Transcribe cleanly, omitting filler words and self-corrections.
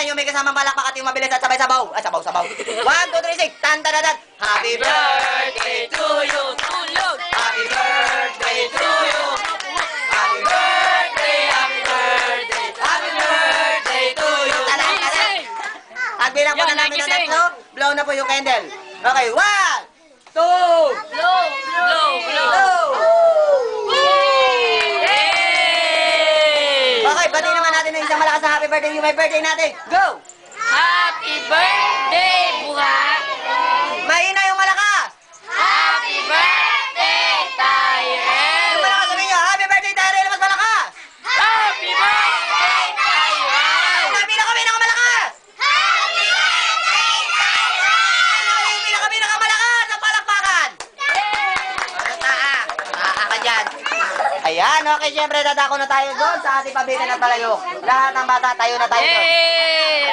yung may kasamang palakpak at yung mabilis at sabay-sabaw. Sabaw-sabaw. 1, 2, 3, 6. Tan-taratat. Happy birthday to you. Tulog! Happy birthday to you. Happy birthday, happy birthday, happy birthday to you. Tanan. At bilang po na namin ng tatlo, blow na po yung candle. Okay, 1, 2, Blow! Blow! blow. Okay, pati naman natin ng isang malakas na happy birthday yung may birthday natin. Go! Happy birthday, buhay! Mahina yung malakas! Happy birthday, Tyrell! Yung malakas sabihin nyo, happy birthday Tyrell, mas malakas! Happy birthday, Tyrell! Ang pinakamalakas! Ang pinakamalakas ang palakpakan! Ka dyan. Ayan, okay, syempre dadako na tayo doon sa ating pabitan at palayok. Lahat ng bata, tayo na tayo doon. Yay!